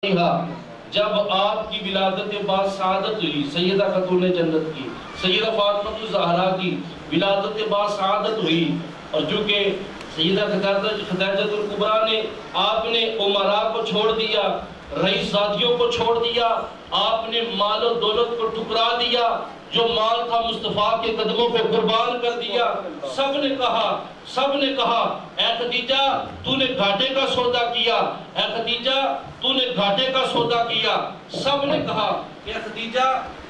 جب آپ کی ولادت بعد سعادت ہوئی، سیدہ خاتون جنت کی سیدہ فاطمہ الزہرا کی ولادت بعد سعادت ہوئی، اور جو کہ سیدہ خدیجہ الکبریٰ نے آپ نے امراء کو چھوڑ دیا، رئیس زادیوں کو چھوڑ دیا، آپ نے مال و دولت کو ٹکرا دیا، جو مال تھا مصطفیٰ کے قدموں پہ قربان کر دیا۔ سب نے کہا اے خدیجہ تو نے گھاٹے کا سودا کیا، اے خدیجہ تو نے گھاٹے کا سودا کیا۔ سب نے کہا کہ خدیجہ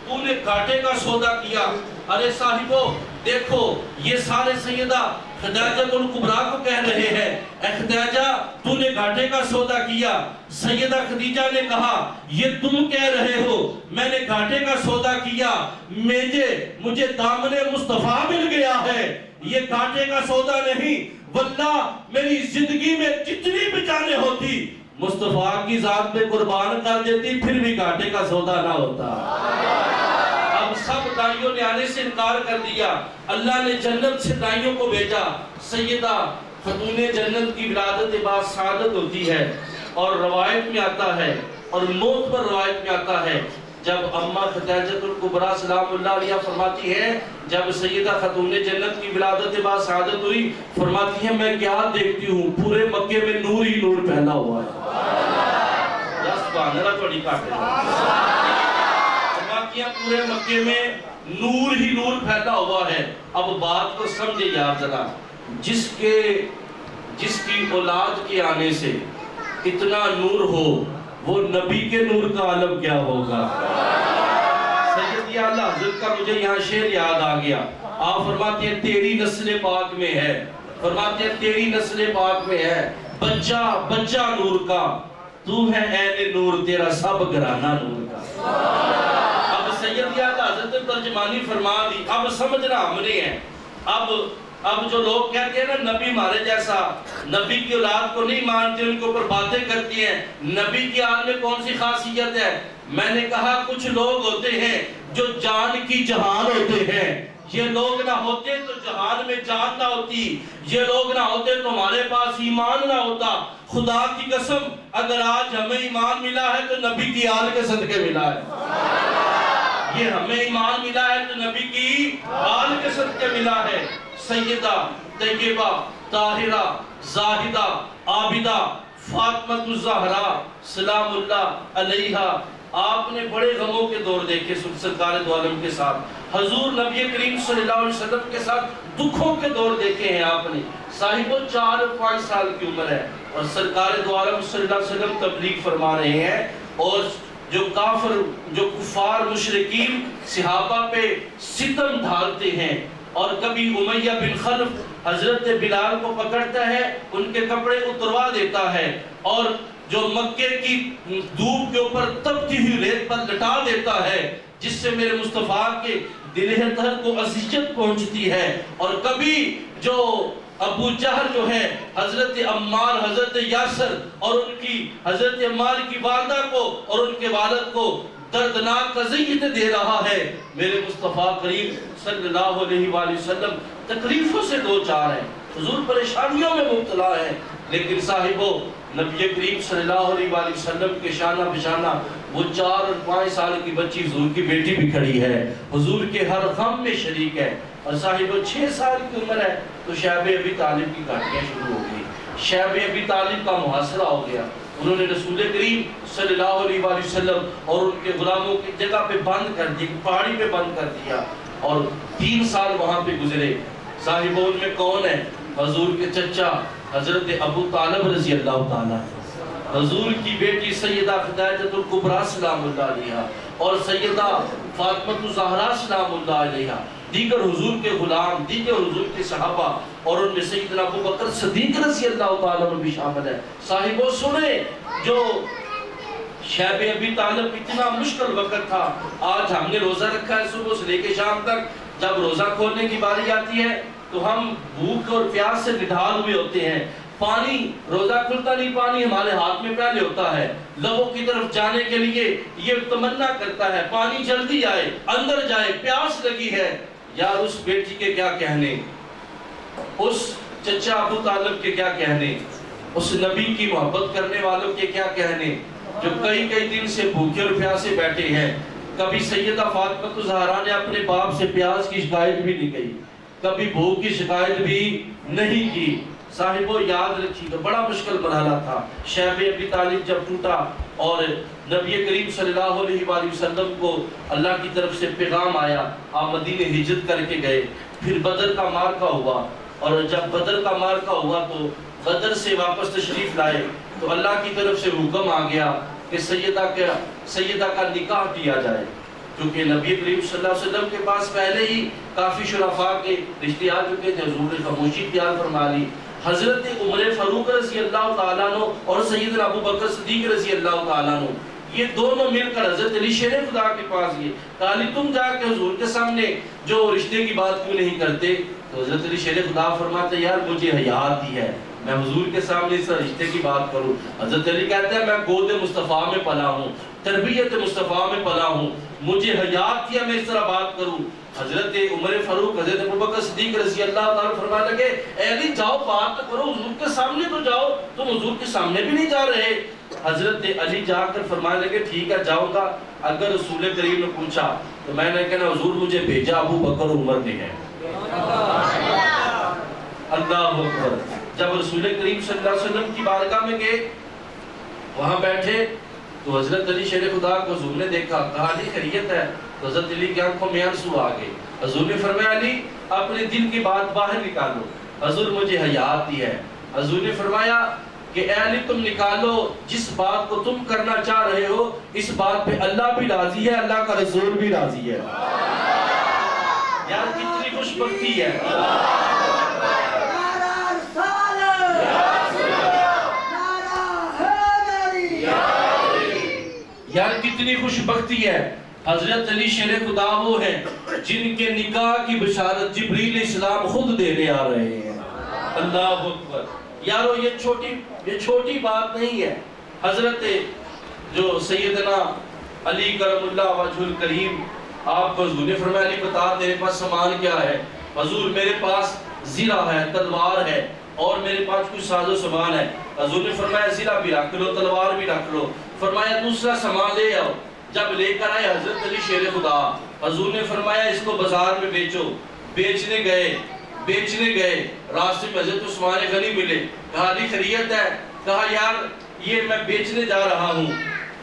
تو نے گھاٹے کا سودا کیا۔ ارے صاحبو دیکھو، یہ سارے سیدہ خدیجہ الکبریٰ کو کہہ رہے ہیں اے خدیجہ تو نے گھاٹے کا سودا کیا۔ سیدہ خدیجہ نے کہا یہ تم کہہ رہے ہو میں نے گھاٹے کا سودا کیا، مجھے دامن مصطفیٰ مل گیا ہے، یہ گھاٹے کا سودا نہیں، واللہ میری زندگی میں جتنی بھی جانیں ہوتی مصطفیٰ کی ذات پہ قربان کر دیتی، پھر بھی گھاٹے کا سودا نہ ہوتا۔ اب سب دائیوں نے آنے سے انکار کر دیا، اللہ نے جنت سے دائیوں کو بھیجا۔ سیدہ خاتون جنت کی ولادت بعد سعادت ہوتی ہے، اور روایت میں آتا ہے اور موت پر روایت میں آتا ہے، جب اماں خدیجہ الکبریٰ سلام اللہ علیہ فرماتی ہے جب سیدہ خاتون جنت کی ولادت بعد سعادت ہوئی، فرماتی ہے میں کیا دیکھتی ہوں، پورے مکے میں نور ہی نور پھیلا ہوا ہے۔ سبحان اللہ توڑی کاٹے فرماتی ہے پورے مکے میں نور ہی نور پھیلا ہوا ہے۔ اب بات کو سمجھے یار ذرا، جس کی اولاد کے آنے سے اتنا نور ہو، وہ نبی کے نور کا عالم کیا ہوگا۔ سیدی اعلیٰ حضرت کا مجھے یہاں شعر یاد آ گیا، آپ فرماتے ہیں تیری نسل پاک میں ہے، فرماتے ہیں تیری نسل پاک میں ہے بچہ نور کا، تو ہے عین نور تیرا سب گھرانہ نور کا۔ اب سیدی اعلیٰ حضرت ترجمانی فرما دی، اب سمجھنا ہم نے ہے۔ اب جو لوگ کہتے ہیں نا نبی ہمارے جیسا، نبی کی اولاد کو نہیں مانتے، ان کے اوپر باتیں کرتی ہیں، نبی کی آل میں کون سی خاصیت ہے؟ میں نے کہا کچھ لوگ ہوتے ہیں جو جان کی جہان ہوتے ہیں، یہ لوگ نہ ہوتے تو جہان میں جان نہ ہوتی، یہ لوگ نہ ہوتے تو ہمارے پاس ایمان نہ ہوتا۔ خدا کی قسم اگر آج ہمیں ایمان ملا ہے تو نبی کی آل کے صدقے ملا ہے، یہ ہمیں ایمان ملا ہے تو نبی کی آل کے صدقے ملا ہے۔ سیدہ طیبہ طاہرہ زاہدہ عابدہ فاطمہ الزہرا سلام اللہ علیہ، آپ نے بڑے غموں کے دور دیکھے سرکار دو عالم کے ساتھ، حضور نبی کریم صلی اللہ علیہ وسلم کے ساتھ دکھوں کے دور دیکھے ہیں آپ نے۔ صاحبو 4-5 سال کی عمر ہے اور سرکار دو عالم صلی اللہ علیہ وسلم تبلیغ فرما رہے ہیں، اور جو کفار مشرکین صحابہ پہ ستم ڈھالتے ہیں، اور کبھی امیہ بن خلف حضرت بلال کو پکڑتا ہے، ان کے کپڑے اتروا دیتا ہے، اور جو مکے کی دھوپ کے اوپر تپتی ہوئی ریت پر لٹا دیتا ہے، جس سے میرے مصطفیٰ کے دل طاہر کو اذیت پہنچتی ہے۔ اور کبھی جو ابو جہل جو ہے حضرت عمار حضرت یاسر اور ان کی حضرت عمار کی والدہ کو اور ان کے والد کو دردناک اذیت دے رہا ہے، میرے مصطفیٰ کریم صلی اللہ علیہ وآلہ وسلم تکلیفوں سے دو چار ہیں، حضور پریشانیوں میں مبتلا ہے، لیکن صاحبو نبی کریم صلی اللہ علیہ وآلہ وسلم کے شانہ بشانہ وہ 4 اور 5 سال کی بچی حضور کی بیٹی بھی کھڑی ہے، حضور کے ہر غم میں شریک ہے۔ اور صاحبو 6 سال کی عمر ہے تو شیب ابی طالب کی گھاٹیاں شروع ہو گئی، شیب ابی طالب کا محاصرہ ہو گیا، انہوں نے رسول کریم صلی اللہ علیہ وآلہ وسلم اور ان کے غلاموں کی جگہ پہ بند کر دی، پہاڑی پہ بند کر دیا، اور 3 سال وہاں پہ گزرے۔ صاحبوں ان میں کون ہے؟ حضور کے چچا حضرت ابو طالب رضی اللہ تعالیٰ، حضور کی بیٹی سیدہ خدیجہ الکبریٰ سلام اللہ علیہ، اور سیدہ فاطمہ الزہرا سلام اللہ علیہ، دیگر حضور کے غلام، دیگر حضور کے صحابہ، اور ان میں سیدنا ابو بکر صدیق رضی اللہ تعالیٰ بھی شامل ہے۔ صاحبوں سنیں، جو شیب ابی طالب اتنا مشکل وقت تھا، آج ہم نے روزہ رکھا ہے صبح سے لے کے شام تک، جب روزہ کھولنے کی باری آتی ہے تو ہم بھوک اور پیاس سے نڈھال ہوئے ہوتے ہیں، پانی روزہ کھلتا نہیں، پانی ہمارے ہاتھ میں پہلے ہوتا ہے، لبوں کی طرف جانے کے لیے یہ تمنا کرتا ہے پانی جلدی آئے، اندر جائے، پیاس لگی ہے۔ یار اس بیٹی کے کیا کہنے، اس چچا ابو طالب کے کیا کہنے، اس نبی کی محبت کرنے والوں کے کیا کہنے، جو کئی دن سے بھوکے اور پیاسے بیٹھے ہیں. کبھی سیدہ فاطمہ الزہرا نے اپنے باپ سے پیاس کی شکایت بھی نہیں کی, کبھی بھوک کی شکایت بھی نہیں کی. صاحبو یاد رکھیے بڑا مشکل مرحلہ تھا. شیب ابی طالب جب ٹوٹا اور نبی کریم صلی اللہ علیہ وآلہ وسلم کو اللہ کی طرف سے پیغام آیا, آپ مدینے ہجرت کر کے گئے. پھر بدر کا معرکہ ہوا, اور جب بدر کا معرکہ ہوا تو بدر سے واپس تشریف لائے تو اللہ کی طرف سے حکم آ گیا کہ سیدہ کا نکاح کیا جائے, کیونکہ نبی کریم صلی اللہ علیہ وسلم کے پاس پہلے ہی کافی شرفاء کے رشتے آ چکے تھے. حضور نے خاموشی اختیار فرما لی. حضرت عمر فاروق رضی اللہ تعالیٰ عنہ اور سیدنا ابو بکر صدیق رضی اللہ تعالیٰ عنہ یہ دونوں مل کر حضرت علی شیر خدا کے پاس گئے. کہا علی تم جا کے حضور کے سامنے جو رشتے کی بات کیوں نہیں کرتے؟ تو حضرت علی شیر خدا فرماتے یار مجھے حیا آتی ہے, میں حضور کے سامنے اس رشتے کی بات کروں. حضرت علی کہتے ہیں میں گود مصطفیٰ میں پلا ہوں, تربیت مصطفیٰ میں پلا ہوں, مجھے حیا آتی ہے میں اس طرح بات کروں. حضرت عمر فاروق حضرت ابو بکر صدیق رضی اللہ تعالیٰ فرمانے لگے اے علی جاؤ بات تو کرو, حضور کے سامنے تو جاؤ, تم حضور کے سامنے بھی نہیں جا رہے. حضرت علی جا کر فرمانے لگے ٹھیک ہے جاؤں گا, اگر رسول کریم نے پوچھا تو میں نے کہنا حضور مجھے بھیجا ابو بکر عمر نے ہے. اللہ اکبر. جب رسول کریم صلی اللہ علیہ وسلم کی بارگاہ میں گئے, وہاں بیٹھے تو حضرت علی شیر خدا کو حضور نے دیکھا, کہا علی خیریت ہے؟ تو حضرت علی کی آنکھوں میں آنسو آ گئے. حضور نے فرمایا علی اپنے دل کی بات باہر نکالو. حضور مجھے حیا آتی ہے. حضور نے فرمایا کہ اے علی تم نکالو, جس بات کو تم کرنا چاہ رہے ہو اس بات پہ اللہ بھی راضی ہے, اللہ کا رسول بھی راضی ہے. یار کتنی خوش بختی ہے, یار کتنی خوش بختی ہے. حضرت علی شیر خدا وہ ہیں جن کے نکاح کی بشارت جبریل اسلام خود دینے آ رہے ہیں. اللہ اکبر. یارو یہ چھوٹی بات نہیں ہے. حضرت جو سیدنا علی کرم اللہ وجہ الکریم, آپ کو حضور نے فرمایا علی بتا تیرے پاس سامان کیا ہے؟ حضور میرے پاس زرہ ہے, تلوار ہے, اور میرے پاس کچھ ساز و سامان ہے. حضور نے فرمایا زرہ بھی رکھ لو, تلوار بھی رکھ لو. فرمایا دوسرا سامان لے آؤ. جب لے کر آئے حضرت علی شیر خدا, حضور نے فرمایا اس کو بازار میں بیچو. بیچنے گئے راستے میں حضرت عثمان غنی ملے. کہا علی خیریت ہے؟ کہا یار یہ میں بیچنے جا رہا ہوں.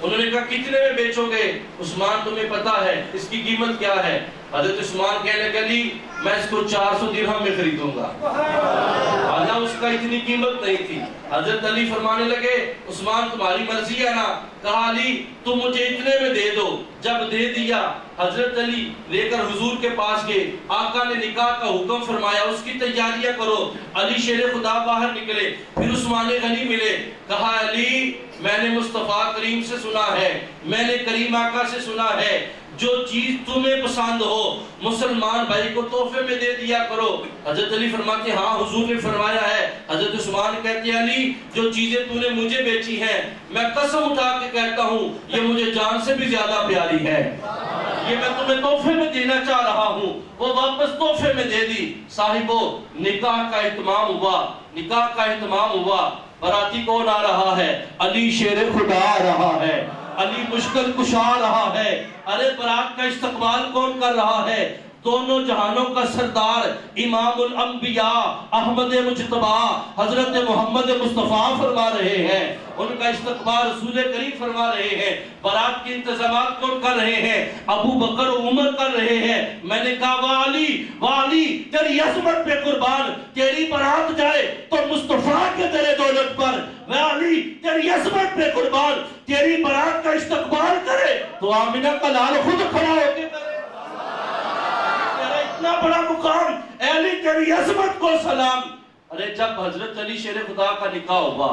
انہوں نے کہا کتنے میں بیچو گے؟ عثمان تمہیں پتا ہے اس کی قیمت کیا ہے؟ حضرت عثمان کہنے لگے علی میں اس کو 400 درہم میں خریدوں گا. حالانکہ اس کا اتنی قیمت نہیں تھی. حضرت علی فرمانے لگے عثمان تمہاری مرضی ہے نا؟ کہا علی تم مجھے اتنے میں دے دو. جب دے دیا حضرت علی لے کر حضور کے پاس گئے. آقا نے نکاح کا حکم فرمایا اس کی تیاریاں کرو. علی شیر خدا باہر نکلے. پھر عثمان غنی ملے. کہا علی میں نے مصطفیٰ کریم سے سنا ہے, میں نے کریم آقا سے سنا ہے, جو چیز تمہیں پسند ہو مسلمان بھائی کو تحفے میں دے دیا کرو. حضرت علی فرماتے ہاں حضور نے فرمایا ہے. حضرت عثمان کہتے ہیں علی جو چیزیں تو نے مجھے بیچی ہیں میں قسم اٹھا کے کہتا ہوں یہ مجھے جان سے بھی زیادہ پیاری ہے, یہ میں تمہیں تحفے میں دینا چاہ رہا ہوں. وہ واپس تحفے میں دے دی. صاحبو نکاح کا اہتمام ہوا. براتی کون آ رہا ہے؟ علی شیر خدا آ رہا ہے, علی مشکل کشا رہا ہے. ارے برات کا استقبال کون کر رہا ہے؟ دونوں جہانوں کا سردار امام الانبیاء احمد مجتبی حضرت محمد مصطفیٰ فرما رہے ہیں. ان کا استقبال رسول کریم فرما رہے ہیں. برات کے انتظامات کون کر رہے ہیں؟ ابو بکر و عمر کر رہے ہیں. میں نے کہا والی تیری عظمت پہ قربان, تیری برات جائے تو مصطفیٰ کے تیرے دولت پر. والی تیری عظمت پہ قربان, تیری برات کا استقبال کرے تو آمنہ کا لال خود کھڑا ہو کے کرے. اتنا بڑا مقام, اے علی تیری عظمت کو سلام. ارے جب حضرت علی شیر خدا کا نکاح ہوا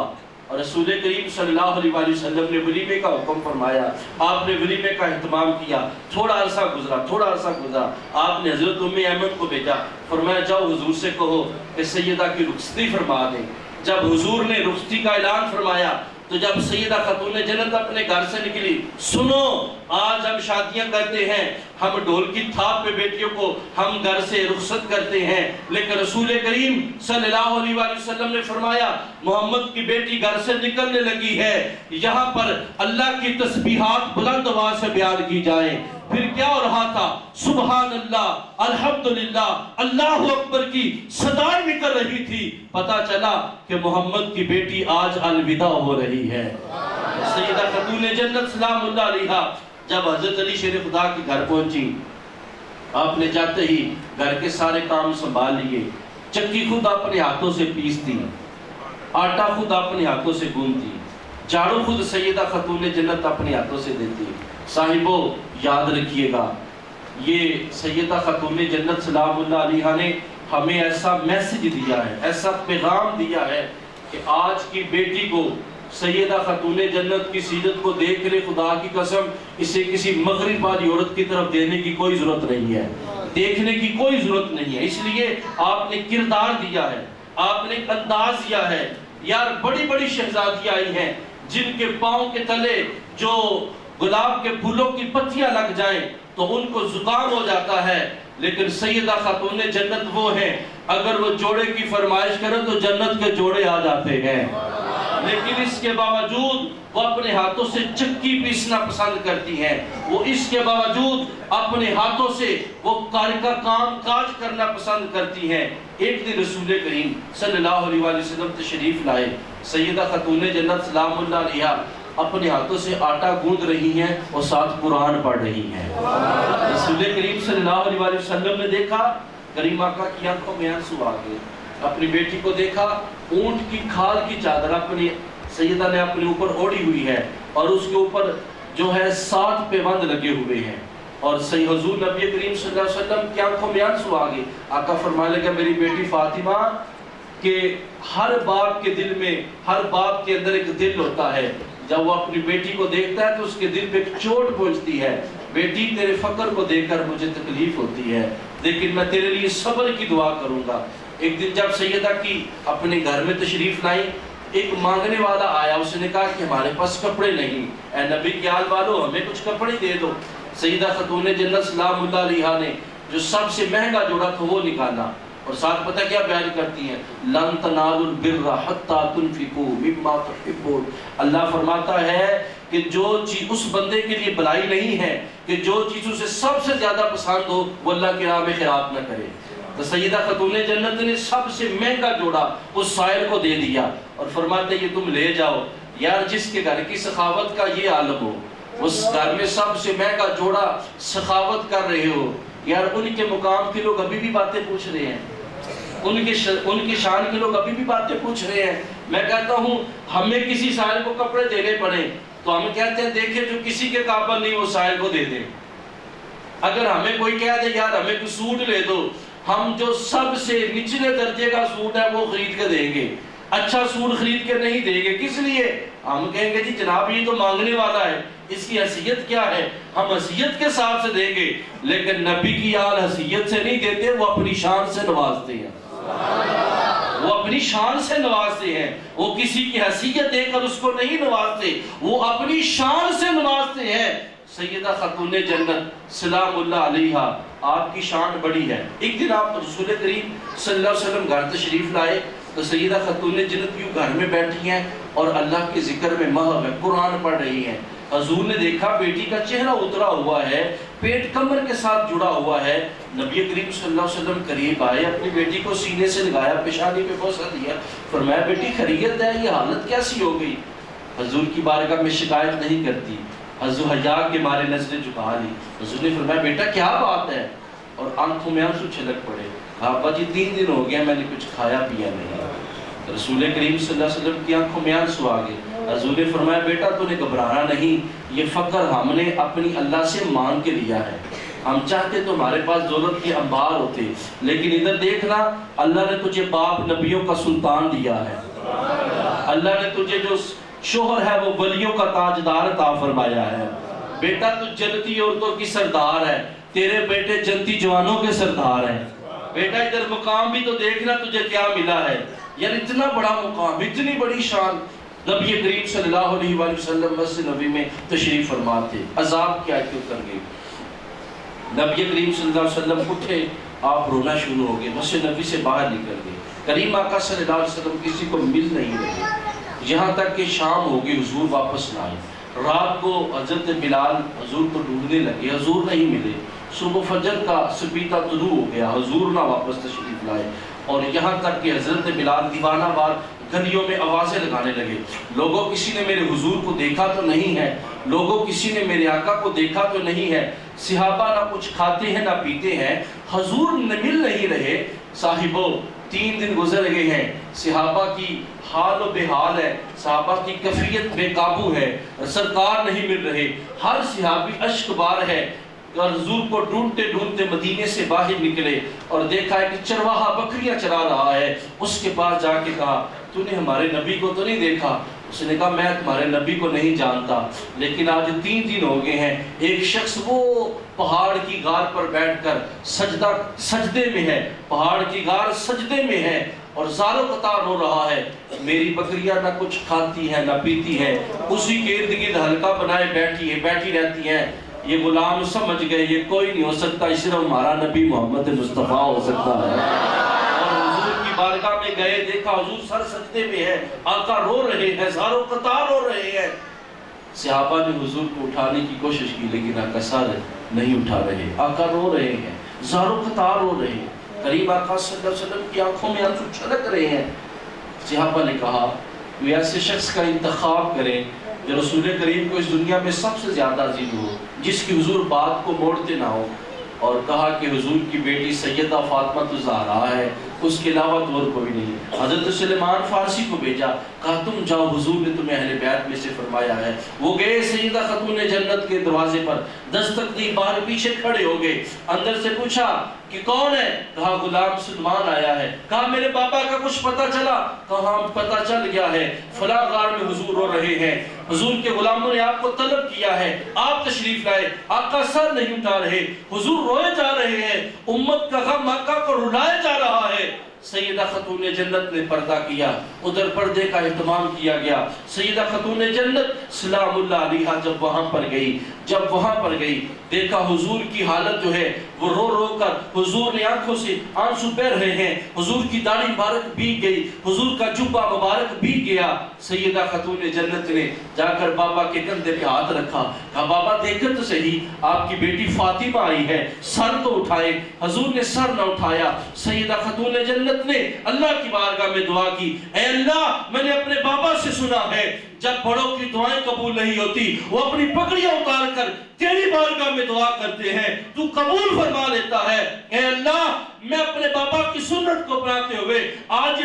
اور رسول کریم صلی اللہ علیہ وسلم نے ولیمے کا حکم فرمایا, آپ نے ولیمے کا اہتمام کیا. تھوڑا عرصہ گزرا, آپ نے حضرت ام ایمن کو بھیجا. فرمایا جاؤ حضور سے کہو کہ سیدہ کی رخصتی فرما دیں. جب حضور نے رخصتی کا اعلان فرمایا تو جب سیدہ خاتون جنت اپنے گھر سے نکلی, سنو آج ہم شادیاں کرتے ہیں, ہم ڈھول کی تھاپ پہ بیٹیوں کو ہم گھر سے رخصت کرتے ہیں, لیکن رسول کریم صلی اللہ علیہ وسلم نے فرمایا محمد کی بیٹی گھر سے نکلنے لگی ہے، یہاں پر اللہ کی تسبیحات بلند آواز سے بیان کی جائیں۔ پھر کیا ہو رہا تھا؟ سبحان اللہ، الحمدللہ، اللہ اکبر کی صدائیں نکل رہی تھی۔ پتہ چلا کہ محمد کی بیٹی آج الوداع ہو رہی ہے۔ سیدہ خاتون جنت سلام اللہ علیہا جب حضرت علی شیر خدا کے گھر پہنچی، آپ نے جاتے ہی گھر کے سارے کام سنبھال لیے۔ چکی خود اپنے ہاتھوں سے پیستی، آٹا خود اپنے ہاتھوں سے گوندتی، جھاڑو خود سیدہ خاتون جنت اپنے ہاتھوں سے دیتی۔ صاحبو یاد رکھیے گا، یہ سیدہ خاتون جنت سلام اللہ علیہا نے ہمیں ایسا میسج دیا ہے، ایسا پیغام دیا ہے کہ آج کی بیٹی کو سیدہ خاتون جنت کی سیرت کو دیکھ لے، خدا کی قسم اسے کسی مغرب والی عورت کی طرف دینے کی کوئی ضرورت نہیں ہے، دیکھنے کی کوئی ضرورت نہیں ہے۔ اس لیے آپ نے کردار دیا ہے، آپ نے ایک انداز دیا ہے۔ یار بڑی بڑی شہزادیاں آئی ہیں جن کے پاؤں کے تلے جو گلاب کے پھولوں کی پتیاں لگ جائیں تو ان کو زکام ہو جاتا ہے، لیکن سیدہ خاتون جنت وہ ہیں اگر وہ جوڑے کی فرمائش کریں تو جنت کے جوڑے آ جاتے ہیں۔ لیکن اس کے باوجود وہ اپنے ہاتھوں سے چکی پیسنا پسند کرتی ہیں، وہ اس کے باوجود اپنے ہاتھوں سے وہ کا کام کاج کرنا پسند کرتی ہیں۔ ایک دن رسول کریم صلی اللہ علیہ وسلم تشریف لائے، سیدہ خاتون جنت سلام اللہ علیہا اپنے ہاتھوں سے آٹا گوندھ رہی ہیں اور ساتھ قرآن پڑھ رہی ہیں۔ رسول کریم صلی اللہ علیہ وسلم نے دیکھا، کریم آقا کی آنکھوں میں آنسو آ گئے، اپنی بیٹی کو دیکھا، اونٹ کی کھال کی چادر اپنی سیدہ نے اپنے اوپر اوڑی ہوئی ہے اور اس کے اوپر جو ہے 7 پیوند لگے ہوئے ہیں، اور صحیح حضور نبی کریم صلی اللہ علیہ وسلم کی آنکھوں میں آنسو آ گئے۔ آقا فرمانے لگا میری بیٹی فاطمہ کہ ہر باپ کے دل میں، ہر باپ کے اندر ایک دل ہوتا ہے، جب وہ اپنی بیٹی کو دیکھتا ہے تو اس کے دل پہ ایک چوٹ پہنچتی ہے، بیٹی تیرے فقر کو دیکھ کر مجھے تکلیف ہوتی ہے لیکن میں تیرے لیے صبر کی دعا کروں گا۔ ایک دن جب سیدہ کی اپنے گھر میں تشریف لائی، ایک مانگنے والا آیا، اس نے کہا کہ ہمارے پاس کپڑے نہیں، اے نبی کے آل والو ہمیں کچھ کپڑے دے دو۔ سیدہ خاتون جنت سلام اللہ علیہا نے جو سب سے مہنگا جوڑا تھا وہ نکالا اور ساتھ پتہ کیا بیان کرتی ہیں؟ لن تنالوا البر حتی تنفقوا مما تحبون۔ اللہ فرماتا ہے کہ جو چیز اس بندے کے لیے بلائی نہیں ہے کہ جو چیز اسے سب سے زیادہ پسند ہو وہ اللہ کی راہ میں خراب نہ کرے۔ تو سیدہ خاتون جنت نے سب سے مہنگا جوڑا اس سائل کو دے دیا اور فرماتے یہ تم لے جاؤ۔ یار جس کے گھر کی سخاوت کا یہ عالم ہو، اس گھر میں سب سے مہنگا جوڑا سخاوت کر رہے ہو، یار ان کے مقام کے لوگ ابھی بھی باتیں پوچھ رہے ہیں، ان کے شان کے لوگ ابھی بھی باتیں پوچھ رہے ہیں۔ میں کہتا ہوں ہمیں کسی سائل کو کپڑے دینے پڑے تو ہم کہتے ہیں دیکھیں جو کسی کے قابل نہیں وہ سائل کو دے دیں۔ اگر ہمیں کوئی کہہ دے یار ہمیں کوئی سوٹ لے دو، ہم جو سب سے نچلے درجے کا سوٹ ہے وہ خرید کے دیں گے، اچھا سوٹ خرید کے نہیں دیں گے۔ کس لیے؟ ہم کہیں گے جی جناب یہ تو مانگنے والا ہے، اس کی حیثیت کیا ہے، ہم حیثیت کے ساتھ سے دیں گے، لیکن نبی کی آل حیثیت سے نہیں دیتے، وہ اپنی شان سے نوازتے ہیں، وہ اپنی شان سے نوازتے ہیں، وہ کسی کی حیثیت دے کر اس کو نہیں نوازتے، وہ اپنی شان سے نوازتے ہیں۔ سیدہ خاتون جنت سلام اللہ علیہا آپ کی شان بڑی ہے۔ ایک دن آپ رسول کریم صلی اللہ علیہ وسلم گھر تشریف لائے تو سیدہ خاتون جنت یوں گھر میں بیٹھی ہیں اور اللہ کے ذکر میں محو ہے، قرآن پڑھ رہی ہیں۔ حضور نے دیکھا بیٹی کا چہرہ اترا ہوا ہے، پیٹ کمر کے ساتھ جڑا ہوا ہے۔ نبی کریم صلی اللہ علیہ وسلم قریب آئے، اپنی بیٹی کو سینے سے لگایا، پیشانی پہ بوسہ دیا، فرمایا بیٹی خیریت ہے، یہ حالت کیسی ہو گئی؟ حضور کی بارگاہ میں شکایت نہیں کرتی، حضور حیا کے مارے نظریں جھکا لی۔ حضور نے فرمایا بیٹا کیا بات ہے؟ اور آنکھوں میں آنسو چھلک پڑے۔ کہا ابا جی 3 دن ہو گیا میں نے کچھ کھایا پیا نہیں۔ رسول کریم صلی اللہ علیہ وسلم کی آنکھوں میں آنسو آ گئے۔ حضور نے فرمایا بیٹا تو نے گھبرانا نہیں، یہ فقر ہم نے اپنی اللہ سے مانگ کے لیا ہے، ہم چاہتے تو ہمارے پاس دولت کے انبار ہوتے، لیکن ادھر دیکھنا اللہ نے تجھے باپ نبیوں کا سلطان دیا ہے، اللہ نے تجھے جو شوہر ہے وہ ولیوں کا تاجدار عطا فرمایا ہے، بیٹا تو جنتی عورتوں کی سردار ہے، تیرے بیٹے جنتی جوانوں کے سردار ہیں، بیٹا ادھر مقام بھی تو دیکھنا تجھے کیا ملا ہے۔ یار اتنا بڑا مقام، اتنی بڑی شان، نبی کریم صلی اللہ علیہ وآلہ وسلم مسجد نبی میں تشریف فرما تھے، عذاب کی آیتیں اتر گئی۔ نبی کریم صلی اللہ علیہ وسلم اٹھے آپ رونا شروع ہو گئے، مسجد نبی سے باہر نکل گئے، کریم آقا صلی اللہ علیہ وسلم کسی کو مل نہیں رہے، یہاں تک کہ شام ہو گئی، حضور واپس نہ آئے۔ رات کو حضرت بلال حضور کو ڈھونڈنے لگے، حضور نہیں ملے، صبح فجر کا سپیتا طلوع ہو گیا، حضور نہ واپس تشریف لائے، اور یہاں تک کہ حضرت بلال دیوانہ وار گلیوں میں آوازیں لگانے لگے، لوگوں کسی نے میرے حضور کو دیکھا تو نہیں ہے، لوگوں کسی نے میرے آقا کو دیکھا تو نہیں ہے، صحابہ نہ کچھ کھاتے ہیں نہ پیتے ہیں، حضور مل نہیں رہے۔ صاحبوں 3 دن گزر گئے ہیں، صحابہ کی حال و بے حال ہے، صحابہ کی کیفیت بے قابو ہے، سرکار نہیں مل رہے، ہر صحابی اشک بار ہے، اور حضور کو ڈھونڈتے ڈھونڈتے مدینے سے باہر نکلے اور دیکھا ہے کہ چرواہا بکریاں چرا رہا ہے، اس کے پاس جا کے کہا تو نے ہمارے نبی کو تو نہیں دیکھا؟ اس نے کہا میں تمہارے نبی کو نہیں جانتا، لیکن آج 3 دن ہو گئے ہیں، ایک شخص وہ پہاڑ کی غار پر بیٹھ کر سجدے میں ہے، پہاڑ کی غار سجدے میں ہے اور زار و قطار ہو رہا ہے، میری بکریاں نہ کچھ کھاتی ہیں نہ پیتی ہیں، اسی کے ارد گرد حلقہ بنائے بیٹھی رہتی ہیں۔ یہ غلام سمجھ گئے یہ کوئی نہیں ہو سکتا، اس صرف ہمارا نبی محمد مصطفیٰ ہو سکتا ہے، اور حضور کی بارگاہ میں گئے، دیکھا حضور سر سجدے میں ہے، آقا رو رہے ہیں، زار و قطار ہو رہے ہیں۔ صحابہ نے حضور کو اٹھانے کی کوشش کی لیکن آقا سر نہیں اٹھا رہے، آقا رو رہے ہیں، زار و قطار ہو رہے ہیں، قریب آقا صلی اللہ علیہ وسلم کی آنکھوں میں آنسو چھلک رہے ہیں۔ صحابہ نے کہا کوئی ایسے شخص کا انتخاب کریں جو رسول کریم کو اس دنیا میں سب سے زیادہ عزیز ہو، جس کی حضور بات کو موڑتے نہ ہو، اور کہا کہ حضور کی بیٹی سیدہ فاطمہ الزہرا ہے، اس کے علاوہ تو اور کوئی نہیں۔ حضرت سلیمان فارسی کو بھیجا، کہا تم جاؤ، حضور نے تمہیں اہل بیت میں سے فرمایا ہے۔ وہ گئے سیدہ خاتون جنت کے دروازے پر، دستک دی، باہر پیچھے کھڑے ہو گئے، اندر سے پوچھا کہ کون ہے؟ کہا غلام سلمان آیا ہے۔ کہا میرے بابا کا کچھ پتہ چلا؟ کہا پتہ چل گیا ہے، فلاں غار میں حضور رو رہے ہیں، حضور کے غلاموں نے آپ کو طلب کیا ہے، آپ تشریف لائے، آقا سر نہیں اٹھا رہے، حضور روئے جا رہے ہیں، امت کا غم آقا کو رلائے جا رہا ہے۔ سیدہ خاتون جنت نے پردہ کیا، ادھر پردے کا اہتمام کیا گیا۔ سیدہ خاتون جنت سلام اللہ علیہا جب وہاں پر گئی دیکھا حضور کی حالت جو ہے وہ رو رو کر، حضور نے آنکھوں سے آنسو بہہ رہے ہیں، حضور کی داڑھی مبارک بھیگ گئی، حضور کا جبہ مبارک بھیگ گیا۔ سیدہ خاتون جنت نے جا کر بابا کے کندھے پہ ہاتھ رکھا، کہا بابا دیکھیں تو صحیح، آپ کی بیٹی فاطمہ آئی ہے، سر تو اٹھائے۔ حضور نے سر نہ اٹھایا۔ سیدہ خاتون جنت نے اللہ کی بارگاہ میں دعا کی، اے اللہ میں نے اپنے بابا سے سنا ہے جب بڑوں کی دعائیں قبول نہیں ہوتی وہ اپنی پگڑیاں اتار کر تیری بارگاہ میں دعا کرتے ہیں، تو قبول فرما لیتا ہے۔ اے اللہ میں اپنے بابا کی سنت کو اپناتے ہوئے آج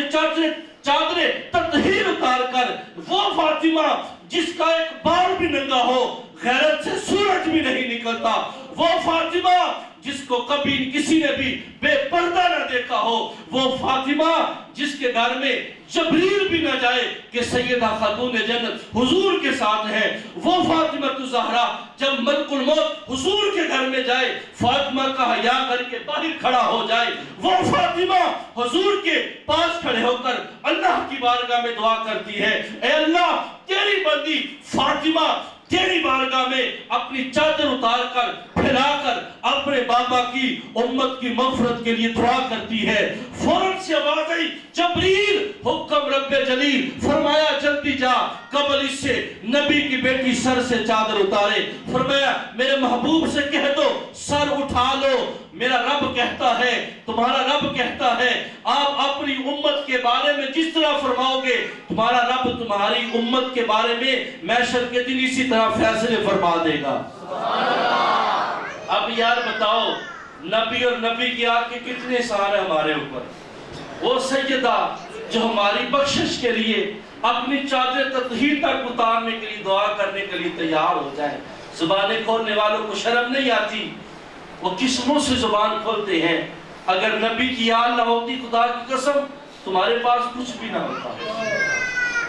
چادریں تطہیر اتار کر وہ فاطمہ جس کا ایک بال بھی ننگا ہو، غیرت سے سورج بھی نہیں نکلتا، وہ فاطمہ جس کو کبھی کسی نے بھی بے پردہ نہ دیکھا ہو، وہ فاطمہ جس کے گھر میں جبریل بھی نہ جائے کہ سیدہ خاتون جنت حضور کے ساتھ ہے، وہ فاطمہ الزہرا جب ملک الموت حضور کے گھر میں جائے فاطمہ کا حیا کر کے باہر کھڑا ہو جائے، وہ فاطمہ حضور کے پاس کھڑے ہو کر اللہ کی بارگاہ میں دعا کرتی ہے، اے اللہ تیری بندی فاطمہ تیری بارگاہ میں اپنی چادر اتار کر پھیلا کر اپنے بابا کی امت کی مغفرت کے لیے دعا کرتی ہے۔ فوراً سے آواز آئی، جبریل حکم رب جلیل، فرمایا جلدی جا، قبل اس سے نبی کی بیٹی سر سے چادر اتارے، فرمایا میرے محبوب سے کہہ دو سر اٹھا لو، میرا رب کہتا ہے، تمہارا رب کہتا ہے، آپ اپنی امت کے بارے میں جس طرح فرماؤ گے تمہارا رب تمہاری امت کے بارے میں محشر کے دن اسی طرح فیصلے فرما دے گا۔ اب یار بتاؤ نبی اور نبی کی آگ کے کتنے سہارے ہمارے اوپر، وہ سیدہ جو ہماری بخشش کے لیے اپنی چادر تطہیر تک اتارنے کے لیے دعا کرنے کے لیے تیار ہو جائے۔ زبانیں کھولنے والوں کو شرم نہیں آتی، وہ کس منہ سے زبان کھولتے ہیں؟ اگر نبی کی آل نہ ہوتی خدا کی قسم تمہارے پاس کچھ بھی نہ ہوتا۔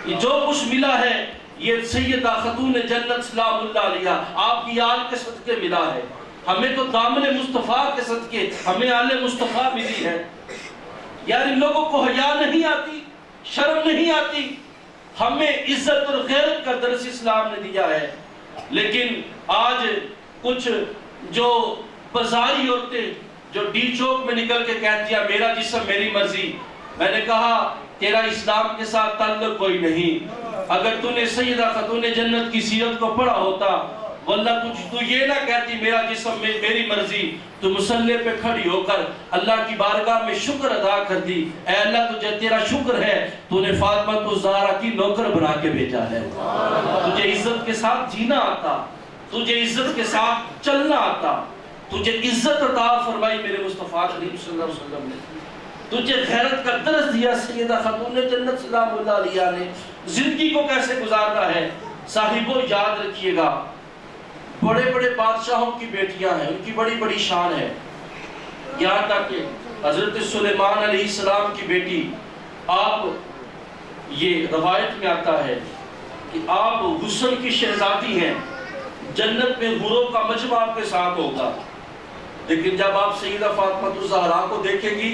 یہ جو کچھ ملا ہے یہ سیدہ خاتون جنت سلام اللہ علیہا آپ کی آل کے صدقے ملا ہے، ہمیں تو دامن مصطفیٰ کے صدقے ہمیں آل مصطفیٰ ملی ہے۔ یار ان لوگوں کو حیا نہیں آتی، شرم نہیں آتی، ہمیں عزت اور غیرت کا درس اسلام نے دیا ہے، لیکن آج کچھ جو بازاری عورتیں جو ڈی چوک میں نکل کے کہہ دیا میرا جسم میری مرضی، میں نے کہا تیرا اسلام کے ساتھ تعلق کوئی نہیں. اگر تو نے سیدہ خاتون جنت کی سیرت کو پڑھا ہوتا واللہ تو یہ نہ کہتی میرا جسم میری مرضی، تو مصلی پہ کھڑی ہو کر اللہ کی بارگاہ میں شکر ادا کر دی، اے اللہ تجھے تیرا شکر ہے تو نے فاطمہ زہرا کی نوکر بنا کے بھیجا ہے. تجھے عزت کے ساتھ جینا آتا، تجھے عزت کے ساتھ چلنا آتا، تجھے عزت عطا فرمائی میرے مصطفیٰ کریم صلی اللہ علیہ وسلم نے، تجھے غیرت کا درس دیا سیدہ خاتون جنت سلام اللہ علیہا نے. زندگی کو کیسے گزارنا ہے صاحبوں یاد رکھیے گا. بڑے بڑے بادشاہوں کی بیٹیاں ہیں، ان کی بڑی بڑی شان ہے. یہاں تک کہ حضرت سلیمان علیہ السلام کی بیٹی، آپ یہ روایت میں آتا ہے کہ آپ حسن کی شہزادی ہیں، جنت میں حوروں کا مجمع آپ کے ساتھ ہوگا، لیکن جب آپ سیدہ فاطمہ زہرا کو دیکھیں گی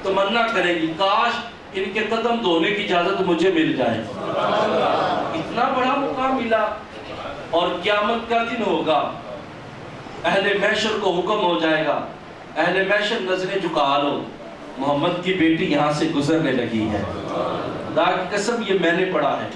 تمنا کریں گی کاش ان کے قدم دھونے کی اجازت مجھے مل جائے. اتنا بڑا مقام ملا. اور قیامت کا دن ہوگا، اہل محشر کو حکم ہو جائے گا، اہل محشر نظریں جھکا لو، محمد کی بیٹی یہاں سے گزرنے لگی ہے. خدا کی قسم یہ میں نے پڑھا ہے.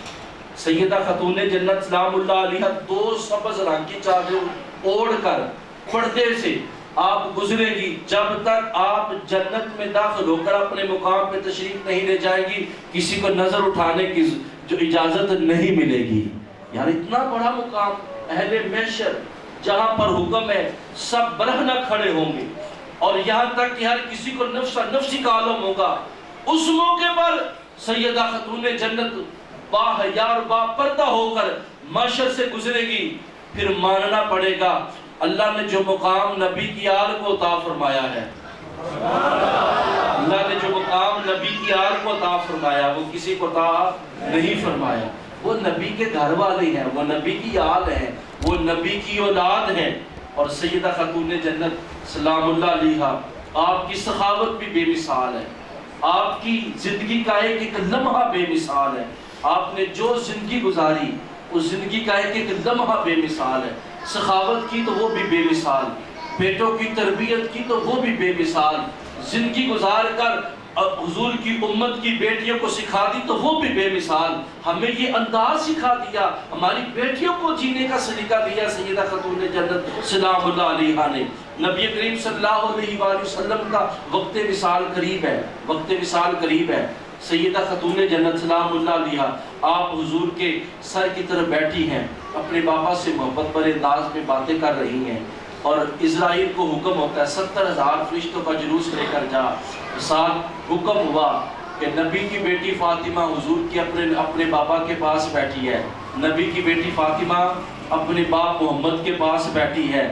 سیدہ خاتون جنت سلام اللہ علیہا 2 سبز رنگ کی چادر اوڑھ کر پردے سے آپ گزرے گی. جب تک آپ جنت میں داخل ہو کر اپنے مقام پہ تشریف نہیں لے جائے گی کسی کو نظر اٹھانے کی جو اجازت نہیں ملے گی. یعنی اتنا بڑا مقام، اہل محشر جہاں پر حکم ہے سب برہنہ کھڑے ہوں گے، اور یہاں تک کہ ہر کسی کو نفسی کا عالم ہوگا. اس موقع پر سیدہ خاتون جنت باحیا اور با پردہ ہو کر محشر سے گزرے گی. پھر ماننا پڑے گا اللہ نے جو مقام نبی کی آل کو عطا فرمایا ہے، اللہ نے جو مقام نبی کی آل کو عطا فرمایا وہ کسی کو عطا نہیں فرمایا. وہ نبی کے گھر والے ہیں، وہ نبی کی آل ہیں، وہ نبی کی اولاد ہیں. اور سیدہ خاتون جنت سلام اللہ علیہا آپ کی سخاوت بھی بے مثال ہے، آپ کی زندگی کا ایک ایک لمحہ بے مثال ہے. آپ نے جو زندگی گزاری اس زندگی کا ایک ایک لمحہ بے مثال ہے. سخاوت کی تو وہ بھی بے مثال، بیٹوں کی تربیت کی تو وہ بھی بے مثال، زندگی گزار کر حضور کی امت کی بیٹیوں کو سکھا دی تو وہ بھی بے مثال. ہمیں یہ انداز سکھا دیا، ہماری بیٹیوں کو جینے کا سلیقہ دیا سیدہ خاتون جنت سلام اللہ علیہا نے. نبی کریم صلی اللہ علیہ وآلہ وسلم کا وقت وصال قریب ہے، وقت وصال قریب ہے. سیدہ خاتون جنت سلام اللہ علیہا آپ حضور کے سر کی طرف بیٹھی ہیں، اپنے بابا سے محبت پر انداز میں باتیں کر رہی ہیں، اور اسرائیل کو حکم ہوتا ہے 70,000 فرشتوں کا جلوس لے کر جا. ساتھ حکم ہوا کہ نبی کی بیٹی فاطمہ حضور کی اپنے بابا کے پاس بیٹھی ہے، نبی کی بیٹی فاطمہ اپنے باپ محمد کے پاس بیٹھی ہے،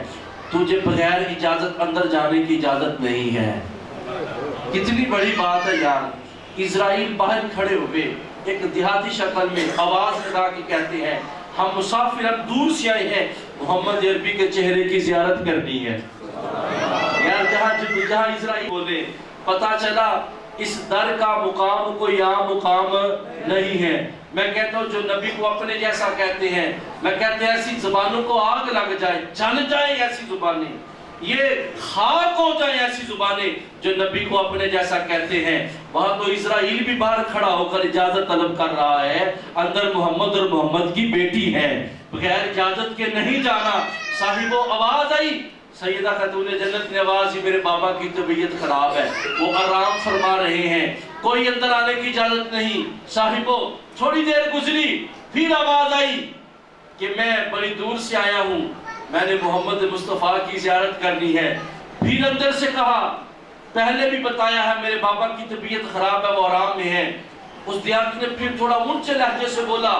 تجھے بغیر اجازت اندر جانے کی اجازت نہیں ہے. کتنی بڑی بات ہے یار. اسرائیل باہر کھڑے ہوئے ایک دیہاتی شکل میں آواز لگا کے کہتے ہیں ہم مسافر اب دور سے آئے ہیں، محمد عربی کے چہرے کی زیارت کرنی ہے. یار جہاں اسرائیل بولے پتا چلا اس در کا مقام کوئی عام مقام نہیں ہے. میں کہتا ہوں جو نبی کو اپنے جیسا کہتے ہیں، میں کہتے ہیں ایسی زبانوں کو آگ لگ جائے، جل جائے ایسی زبانیں، یہ خاک ہو جائے ایسی زبانیں جو نبی کو اپنے جیسا کہتے ہیں. وہاں تو اسرائیل بھی باہر کھڑا ہو کر اجازت طلب کر رہا ہے، اندر محمد اور محمد کی بیٹی ہے، بغیر اجازت کے نہیں جانا. صاحبو آواز آئی، سیدہ خاتون جنت نے آواز ہی میرے بابا کی طبیعت خراب ہے، وہ آرام فرما رہے ہیں، کوئی اندر آنے کی اجازت نہیں. صاحبو تھوڑی دیر گزری، پھر آواز آئی کہ میں بڑی دور سے آیا ہوں، میں نے محمد مصطفیٰ کی زیارت کرنی ہے. پھر اندر سے کہا پہلے بھی بتایا ہے میرے بابا کی طبیعت خراب ہے، وہ آرام میں ہے. اس دیہات نے پھر تھوڑا اونچے لہجے سے بولا،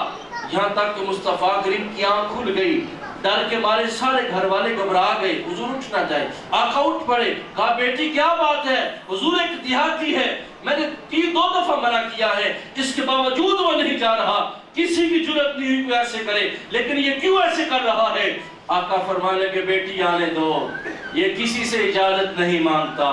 یہاں تک کہ مصطفیٰ کریم کی آنکھ کھل گئی. ڈر کے مارے سارے گھر والے گھبرا گئے، حضور اٹھ نہ جائے. آقا اٹھ پڑے، کہا بیٹی کیا بات ہے؟ حضور ایک دیہاتی ہے، میں نے 2 دفعہ منع کیا ہے، اس کے باوجود وہ نہیں جا رہا، کسی کی جرت نہیں ہوئی کوئی ایسے کرے، لیکن یہ کیوں ایسے کر رہا ہے؟ آقا فرمانے کے بیٹی آنے دو، یہ کسی سے اجازت نہیں مانگتا،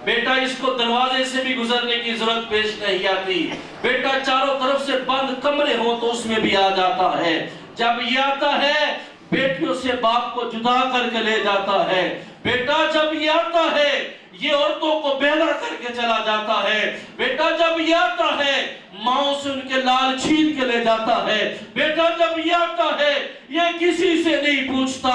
بیٹا اس کو دروازے سے بھی گزرنے کی ضرورت پیش نہیں آتی، بیٹا چاروں طرف سے بند کمرے ہوں تو اس میں بھی آ جاتا ہے، جب یہ آتا ہے بیٹیوں سے باپ کو جدا کر کے لے جاتا ہے۔ بیٹا جب یہ آتا ہے یہ عورتوں کو بیلا کر کے چلا جاتا ہے۔ بیٹا جب یہ آتا ہے ماں سے ان کے لال چھین کے لے جاتا ہے۔ بیٹا جب یہ آتا ہے یہ کسی سے نہیں پوچھتا،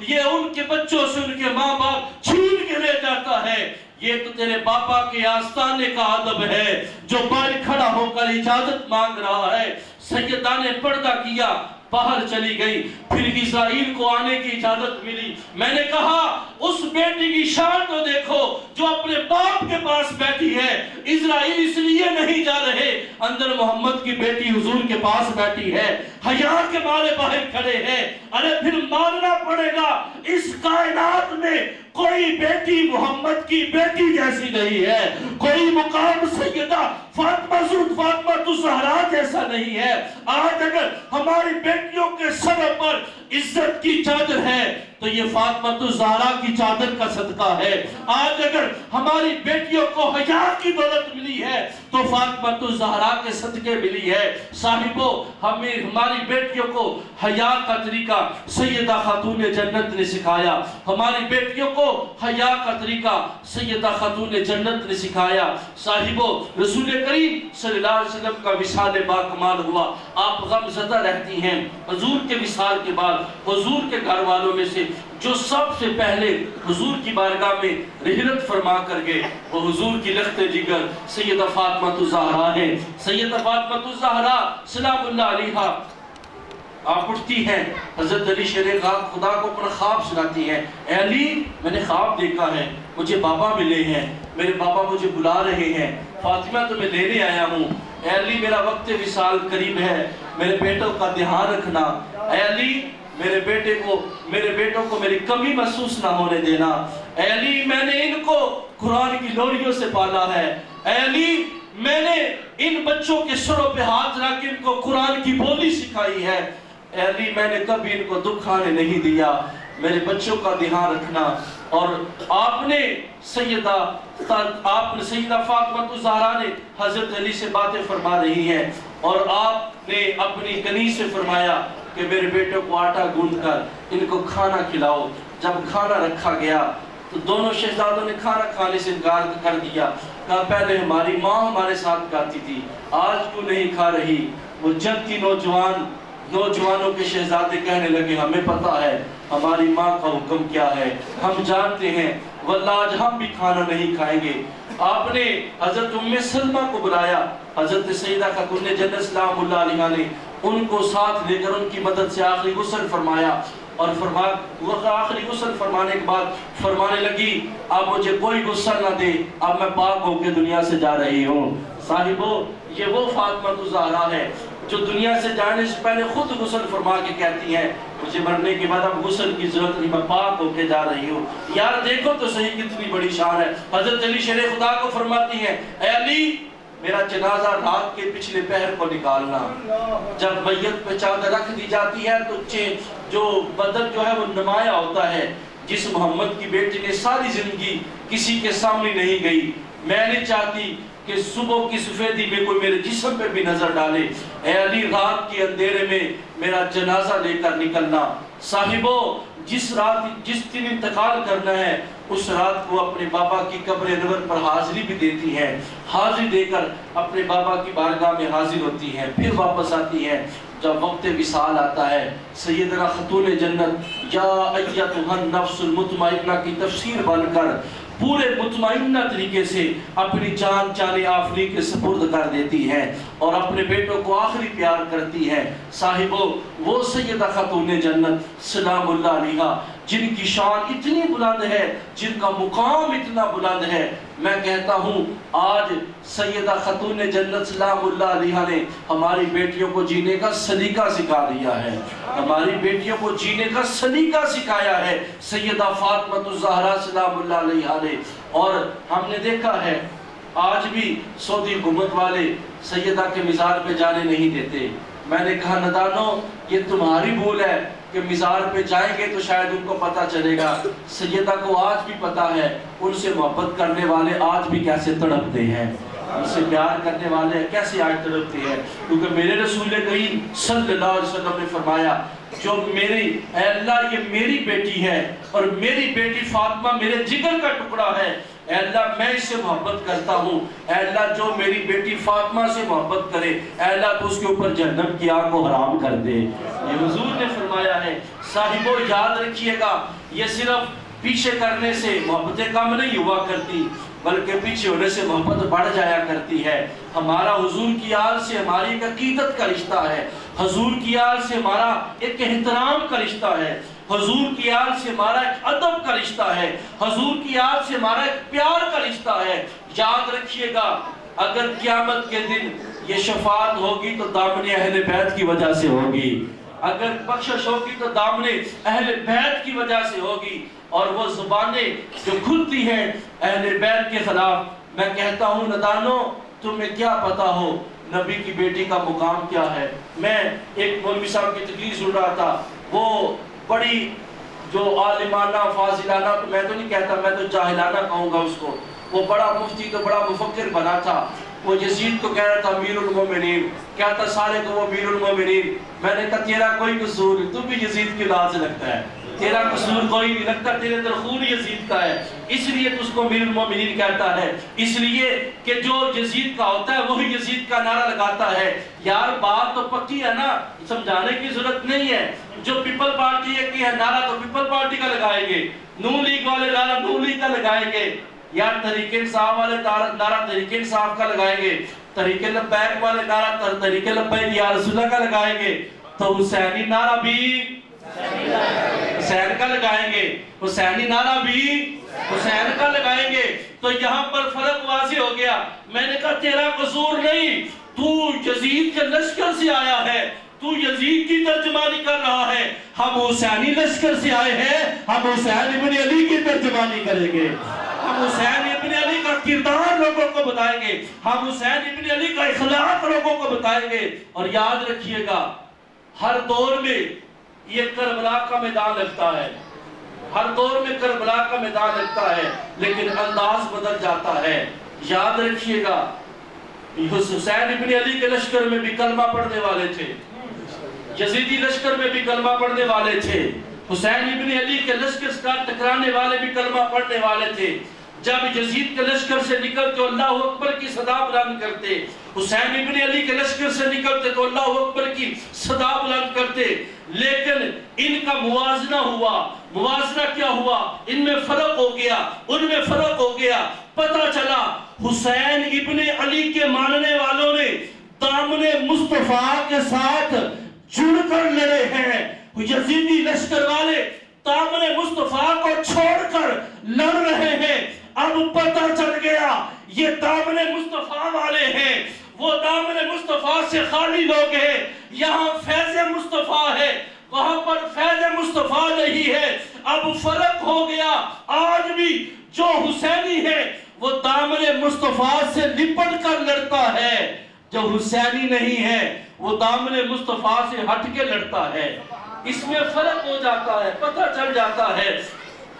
یہ ان کے بچوں سے ان کے ماں باپ چھین کے لے جاتا ہے۔ یہ تو تیرے باپا کے آستانے کا ادب ہے جو باہر کھڑا ہو کر اجازت مانگ رہا ہے۔ سیدہ نے پردہ کیا، باہر چلی گئی، پھر اسرائیل کو آنے کی اجازت ملی۔ میں نے کہا اس بیٹی کی شان تو دیکھو جو اپنے باپ کے پاس بیٹھی ہے۔ اسرائیل اس لیے نہیں جا رہے، اندر محمد کی بیٹی حضور کے پاس بیٹھی ہے، حیا کے مارے باہر کھڑے ہیں۔ ارے پھر ماننا پڑے گا اس کائنات میں کوئی بیٹی محمد کی بیٹی جیسی نہیں ہے، کوئی مقام سیدہ فاطمہ الزہرا جیسا نہیں ہے۔ آج اگر ہماری بیٹیوں کے سر پر عزت کی چادر ہے تو یہ فاطمہ الزہرا کی چادر کا صدقہ ہے۔ آج اگر ہماری بیٹیوں کو حیا کی دولت ملی ہے تو فاطمہ الزہرا کے صدقے ملی ہے۔ صاحبو، ہماری بیٹیوں کو حیا کا طریقہ سیدہ خاتون جنت نے سکھایا۔ ہماری بیٹیوں کو حیا کا طریقہ سیدہ خاتون جنت نے سکھایا۔ صاحبو، رسول کریم صلی اللہ علیہ وسلم کا وصال باکمال ہوا، آپ غم زدہ رہتی ہیں۔ حضور کے وصال کے بعد حضور کے گھر والوں میں سے جو سب سے پہلے حضور کی بارگاہ میں رحلت فرما کر گئے وہ حضور کی لخت جگر سیدہ فاطمہ الزہرا ہے۔ سیدہ فاطمہ الزہرا سلام اللہ علیہا آپ اٹھتی ہیں، حضرت علی شیر خدا کو اپنا خواب سناتی ہیں۔ اے علی، میں نے خواب دیکھا ہے، مجھے بابا ملے ہیں، میرے بابا مجھے بلا رہے ہیں، فاطمہ تو میں لینے آیا ہوں۔ اے علی، میرا وقت وصال قریب ہے، میرے بیٹوں کا دھیان رکھنا۔ اے علی، میرے بیٹوں کو میری کمی محسوس نہ ہونے دینا۔ اے علی، میں نے ان کو قرآن کی لوریوں سے پالا ہے۔ اے علی، میں نے ان بچوں کے سروں پہ ہاتھ رکھ کے ان کو قرآن کی بولی سکھائی ہے۔ اے علی، میں نے کبھی ان کو دکھ آنے نہیں دیا، میرے بچوں کا دھیان رکھنا۔ اور آپ نے سیدہ فاطمہ الزہرا نے حضرت علی سے باتیں فرما رہی ہیں اور آپ نے اپنی کنیز سے فرمایا کہ میرے بیٹوں کو آٹا گوندھ کر ان کو کھانا کھلاؤ۔ جب کھانا رکھا گیا تو دونوں شہزادوں نے کھانا کھانے سے انکار کر دیا، کہا پہلے ہماری ماں ہمارے ساتھ کھاتی تھی، آج کیوں نہیں کھا رہی؟ وہ جنتی نوجوانوں کے شہزادے کہنے لگے ہمیں پتا ہے ہماری ماں کا حکم کیا ہے، ہم جانتے ہیں، واللہ آج ہم بھی کھانا نہیں کھائیں گے۔ آپ نے حضرت ام سلمہ کو بلایا، حضرت سیدہ خاتون جنت سلام اللہ علیہا نے ان کو ساتھ لے کر ان کی مدد سے آخری غسل فرمایا اور آخری غسل فرمانے کے بعد فرمانے لگی اب مجھے کوئی غسل نہ دے، اب میں پاک ہو کے دنیا سے جا رہی ہوں۔ صاحبو، یہ وہ فاطمہ الزہرا ہے جو دنیا سے جانے سے پہلے خود غسل فرما کے کہتی ہے مجھے مرنے کے بعد اب غسل کی ضرورت نہیں، میں پاک ہو کے جا رہی ہوں۔ یار دیکھو تو صحیح کتنی بڑی شان ہے۔ حضرت علی شیر خدا کو فرماتی ہیں اے علی، میرا جنازہ رات کے پچھلے پہر کو نکالنا۔ جب میت پہ چادر رکھ دی جاتی ہے تو جو بدن جو ہے وہ نمایاں ہوتا ہے۔ جس محمد کی بیٹی نے ساری زندگی کسی کے سامنے نہیں گئی، میں نہیں چاہتی کہ صبح کی سفیدی میں کوئی میرے جسم پہ بھی نظر ڈالے۔ اے علی، رات کے اندھیرے میں میرا جنازہ لے کر نکلنا۔ صاحبو، جس دن انتقال کرنا ہے اس رات کو اپنے بابا کی قبر انور پر حاضری بھی دیتی ہے، حاضری دے کر اپنے بابا کی بارگاہ میں حاضر ہوتی ہے، پھر واپس آتی ہے۔ جب وقت وصال آتا ہے سیدنا خاتون جنت یا ایتھا النفس المطمئنہ کی تفسیر بن کر پورے مطمئنہ طریقے سے اپنی جان آفرین کے سپرد کر دیتی ہے اور اپنے بیٹوں کو آخری پیار کرتی ہے۔ صاحبو، وہ سیدہ خاتون جنت سلام اللہ علیہا جن کی شان اتنی بلند ہے، جن کا مقام اتنا بلند ہے، میں کہتا ہوں آج سیدہ خاتون جنت سلام اللہ علیہا نے ہماری بیٹیوں کو جینے کا سلیقہ سکھا دیا ہے، ہماری بیٹیوں کو جینے کا سلیقہ سکھایا ہے سیدہ فاطمہ الزہرا سلام اللہ علیہا نے۔ اور ہم نے دیکھا ہے آج بھی سعودی حکومت والے سیدہ کے مزار پہ جانے نہیں دیتے۔ میں نے کہا ندانو، یہ تمہاری بھول ہے کہ مزار پہ جائیں گے تو شاید ان کو پتہ چلے گا۔ سیدہ کو آج بھی پتہ ہے ان سے محبت کرنے والے آج بھی کیسے تڑپتے ہیں، اس سے پیار کرنے والے کیسے آج تڑپتے ہیں؟ کیونکہ میرے رسول کریم صلی اللہ علیہ وسلم نے فرمایا جو میری اے اللہ یہ میری بیٹی ہے اور میری بیٹی فاطمہ میرے جگر کا ٹکڑا ہے، اے اللہ میں اس سے محبت کرتا ہوں، اے اللہ جو میری بیٹی فاطمہ سے محبت کرے اے اللہ تو اس کے اوپر جہنم کی آگ کو حرام کر دے۔ یہ حضور نے فرمایا ہے۔ صاحبو یاد رکھیے گا یہ صرف پیچھے کرنے سے محبتیں کم نہیں ہوا کرتی بلکہ پیچھے ہونے سے محبت بڑھ جایا کرتی ہے۔ ہمارا حضور کی آل سے ہماری ایک عقیدت کا رشتہ ہے، حضور کی آل سے ہمارا ایک احترام کا رشتہ ہے، حضور کی آل سے ہمارا ایک ادب کا رشتہ ہے، حضور کی آل سے ہمارا ایک پیار کا رشتہ ہے۔ یاد رکھیے گا اگر قیامت کے دن یہ شفاعت ہوگی تو دامن اہل بیت کی وجہ سے ہوگی، اگر بخشش ہوگی تو دامن اہل بیت کی وجہ سے ہوگی، اور وہ زبانیں جو کھلتی ہیں اہل بیت کے خلاف، میں کہتا ہوں ندانو تمہیں کیا پتا ہو نبی کی بیٹی کا مقام کیا ہے۔ میں ایک مولوی صاحب کی تقریر سن رہا تھا، وہ بڑی جو عالمانہ فاضلانہ، تو میں تو نہیں کہتا، میں تو جاہلانہ کہوں گا اس کو، وہ بڑا مفتی تو بڑا مفکر بنا تھا، وہ یزید کو کہہ رہا تھا امیر المومنین، کہتا سارے کو وہ امیر المومنین۔ میں نے کہا تیرا کوئی قصور نہیں، تو بھی یزید کی اولاد سے لگتا ہے، تیرا قصور کوئی نہیں لگتا، تیرے اندر خون یزید کا ہے، اس لیے تو اس کو امیر المومنین کہتا ہے، اس لیے کہ جو یزید کا ہوتا ہے وہی یزید کا نعرہ لگاتا ہے۔ یار بات تو پکی ہے نا، سمجھانے کی ضرورت نہیں ہے۔ جو پیپل پارٹی کی ہے نعرہ تو پیپل پارٹی کا لگائیں گے، نون لیگ والے نعرہ نون لیگ کا لگائیں گے، یا تحریک انصاف والے نعرہ تحریک انصاف کا لگائیں گے، تحریک لبیک والے نعرہ تحریک لبیک یا رسول اللہ کا لگائیں گے، تو حسینی نعرہ بھی حسین کا لگائیں گے، حسینی نعرہ بھی حسین کا لگائیں گے۔ تو یہاں پر فرق واضح ہو گیا۔ میں نے کہا تیرا قصور نہیں، تو یزید کے لشکر سے آیا ہے، تو یزید کی ترجمانی کر رہا ہے، ہم حسینی لشکر سے آئے ہیں، ہم حسین ابن علی کی ترجمانی کریں گے، ہم حسین ابن علی کا کردار لوگوں کو بتائیں گے، ہم حسین ابن علی کا اخلاق لوگوں کو بتائیں گے۔ اور یاد رکھیے گا ہر دور میں یہ کربلا کا میدان لگتا ہے، ہر دور میں کربلا کا میدان لگتا ہے، لیکن انداز بدل جاتا ہے۔ یاد رکھیے گا حسین ابن علی کے لشکر میں بھی کلمہ پڑھنے والے تھے، یزیدی لشکر میں بھی کلمہ پڑھنے والے تھے، حسین ابن علی کے لشکر سے ٹکرانے والے بھی کلمہ پڑھنے والے تھے۔ جب یزید کے لشکر سے نکلتے اللہ اکبر کی صدا بلند کرتے، حسین ابن علی کے لشکر سے نکلتے تو اللہ اکبر کی صدا بلند کرتے، لیکن ان کا موازنہ ہوا۔ موازنہ کیا ہوا؟ ان میں فرق ہو گیا، ان میں فرق ہو گیا۔ پتہ چلا حسین ابن علی کے ماننے والوں نے دامن مصطفیٰ کے ساتھ جڑ کر لڑے ہیں، یزیدی لشکر والے دامن مصطفیٰ کو چھوڑ کر لڑ رہے ہیں۔ اب پتہ چل گیا یہ دامن مصطفیٰ والے ہیں، وہ دامن مصطفیٰ سے خالی لوگ ہیں، یہاں فیض مصطفیٰ ہے، وہاں پر فیض مصطفیٰ نہیں ہے۔ اب فرق ہو گیا، آج بھی جو حسینی ہے وہ دامن مصطفیٰ سے لپٹ کر لڑتا ہے، جو حسینی نہیں ہے وہ دامن مصطفیٰ سے ہٹ کے لڑتا ہے۔ اس میں فرق ہو جاتا ہے، پتہ چل جاتا ہے۔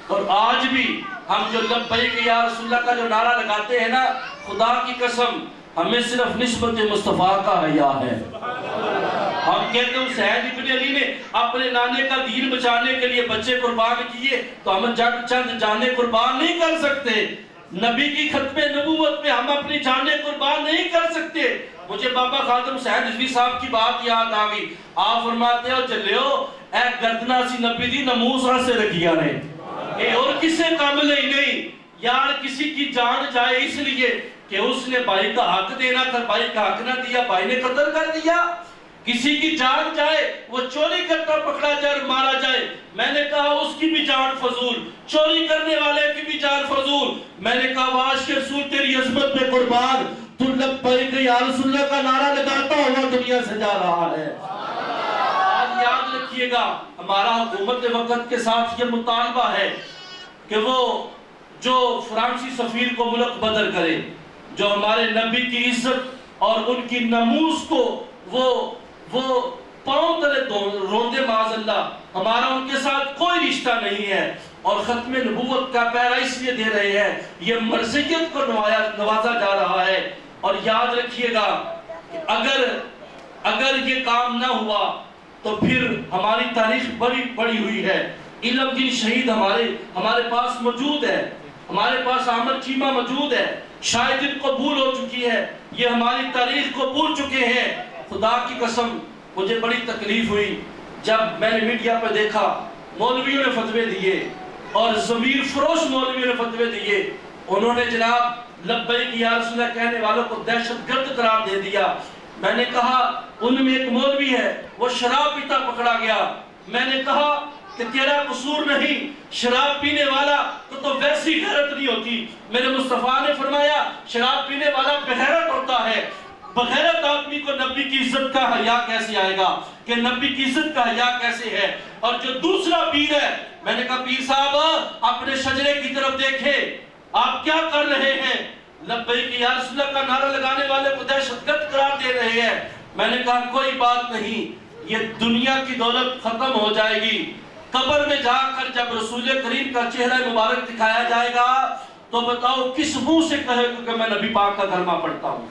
اور آج بھی ہم جو لبیک یا رسول اللہ کا جو نعرہ لگاتے ہیں نا، خدا کی قسم ہمیں صرف نسبت مصطفیٰ کا حیا ہے۔ ہم کہتے ہیں حسین ابن علی نے اپنے نانے کا دین بچانے کے لیے بچے قربان کیے، تو ہم چند جانیں قربان نہیں کر سکتے۔ نبی کی ختم نبوت پہ ہم اپنی جانیں قربان نہیں کر سکتے۔ مجھے بابا خادم حسین رضوی صاحب کی بات یاد آ گئی، آپ فرماتے ہو چلے ہو اے گردنا سی نبی دی نموس سے رکھیا نے، اے اور کسے کامل ہی نہیں، یار کسی کی جان جائے اس لیے کہ اس نے بھائی کا حق دینا تھا، بھائی کا حق نہ دیا، بھائی نے قتل کر دیا۔ کسی کی جان جائے، وہ چوری کرتا پکڑا جائے اور مارا جائے، میں نے کہا اس کی بھی جان فضول، چوری کرنے والے کی بھی جان فضول۔ میں نے کہا واش کے رسول تیری عظمت پہ قربان، تو لبیک یا رسول اللہ کا نعرہ لگاتا ہوا دنیا سے جا رہا ہے۔ آج یاد رکھیے گا ہمارا حکومت وقت کے ساتھ یہ مطالبہ ہے کہ وہ جو فرانسی سفیر کو ملک بدر کرے، جو ہمارے نبی کی عزت اور ان کی ناموس کو وہ پاؤں تلے روندے معاذ اللہ، ہمارا ان کے ساتھ کوئی رشتہ نہیں ہے، اور ختم نبوت کا پیرا اس لیے دے رہے ہیں، یہ مرضیت کو نوازا جا رہا ہے۔ اور یاد رکھیے گا کہ اگر یہ کام نہ ہوا تو پھر ہماری تاریخ بڑی ہوئی ہے۔ علم دین شہید ہمارے پاس موجود ہے، ہمارے پاس عامر چیمہ موجود ہے، شاید ان کو بھول ہو چکی ہے، یہ ہماری تاریخ کو بھول چکے ہیں۔ خدا کی قسم مجھے بڑی تکلیف ہوئی جب میں نے میڈیا پہ دیکھا مولویوں نے فتوے دیے اور ضمیر فروش مولویوں نے فتوے دیے، انہوں نے جناب لبیک یا رسول اللہ کہنے والوں کو دہشت گرد قرار دے دیا۔ میں نے کہا ان میں ایک مولوی ہے وہ شراب پیتا پکڑا گیا، میں نے کہا کہ تیرا قصور نہیں، شراب پینے والا تو ویسی غیرت نہیں ہوتی۔ میرے مصطفیٰ نے فرمایا شراب پینے والا بغیرت ہوتا ہے، بغیرت آدمی کو نبی کی عزت کا حیا کیسے آئے گا کہ نبی کی عزت کا حیا کیسے ہے۔ اور جو دوسرا پیر ہے، میں نے کہا پیر صاحب اپنے شجرے کی طرف دیکھے، آپ کیا کر رہے ہیں؟ لبیک یا رسول اللہ کا نعرہ لگانے والے کو دہشت گرد قرار دے رہے ہیں۔ میں نے کہا کوئی بات نہیں، یہ دنیا کی دولت ختم ہو جائے گی، قبر میں جا کر جب رسول کریم کا چہرہ مبارک دکھایا جائے گا تو بتاؤ کس منہ سے کہے گا کہ میں نبی پاک کا کلمہ پڑھتا ہوں؟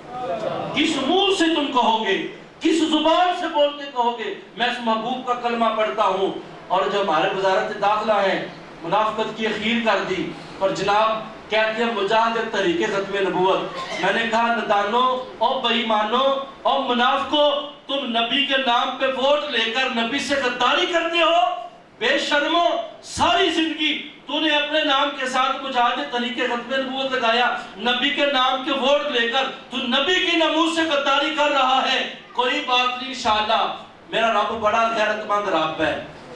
کس منہ سے تم کہو گے، کس زبان سے بول کے کہو گے میں اس محبوب کا کلمہ پڑھتا ہوں؟ اور جو ہمارے وزارت داخلہ ہے منافقت کی اخیر کر دی اور جناب کہتے ہیں مجاہد طریقے ختم نبوت۔ میں نے کہا ندانو اور بے ایمانو اور منافقو، تم نبی کے نام پہ ووٹ لے کر نبی سے غداری کرتے ہو؟ بے شرمو، ساری زندگی تو نے اپنے نام کے ساتھ مجاہد طریقے ختم نبوت لگایا، نبی کے نام کے ووٹ لے کر تو نبی کی ناموس سے غداری کر رہا ہے۔ کوئی بات نہیں، انشاءاللہ میرا رب بڑا غیرت مند رب ہے،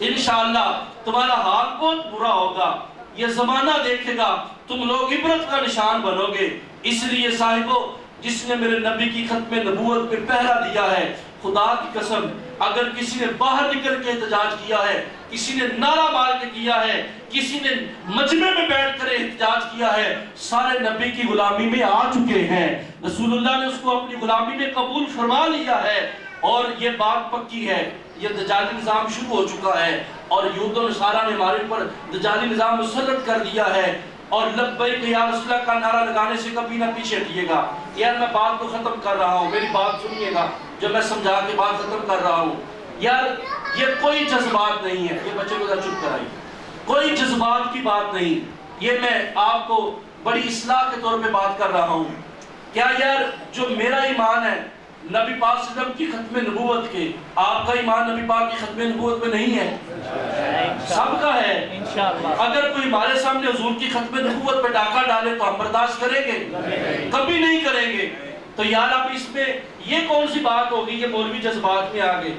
انشاءاللہ تمہارا حال بہت برا ہوگا، یہ زمانہ دیکھے گا، تم لوگ عبرت کا نشان بنو گے۔ اس لیے صاحبو جس نے میرے نبی کی ختم نبوت پہ پہرا دیا ہے، خدا کی قسم اگر کسی نے باہر نکل کے احتجاج کیا ہے، کسی نے نعرہ مار کے کیا ہے، کسی نے مجمع میں بیٹھ کر احتجاج کیا ہے، سارے نبی کی غلامی میں آ چکے ہیں، رسول اللہ نے اس کو اپنی غلامی میں قبول فرما لیا ہے۔ اور یہ بات پکی ہے، یہ دجالی نظام شروع ہو چکا ہے اور یہود و نصارہ نے ہمارے اوپر دجالی نظام مسلط کر دیا ہے۔ اور لبیک یا رسول اللہ کا نعرہ لگانے سے کبھی نہ پیچھے ہٹیے گا۔ یار میں بات کو ختم کر رہا ہوں، میری بات سنیے گا جو میں سمجھا کے بات ختم کر رہا ہوں۔ یار یہ کوئی جذبات نہیں ہے، یہ بچے کو ذرا چپ کرائیے، کوئی جذبات کی بات نہیں، یہ میں آپ کو بڑی اصلاح کے طور پہ بات کر رہا ہوں۔ کیا یار جو میرا ایمان ہے نبی پاک صلی اللہ علیہ وسلم کی ختم نبوت کے، آپ کا ایمان نبی پاک کی ختم نبوت میں نہیں ہے؟ سب کا ہے۔ اگر کوئی ہمارے سامنے حضور کی ختم نبوت پہ ڈاکہ ڈالے تو ہم برداشت کریں گے؟ کبھی نہیں کریں گے۔ تو یار اب اس میں یہ کون سی بات ہوگی کہ مولوی جذبات میں آگے؟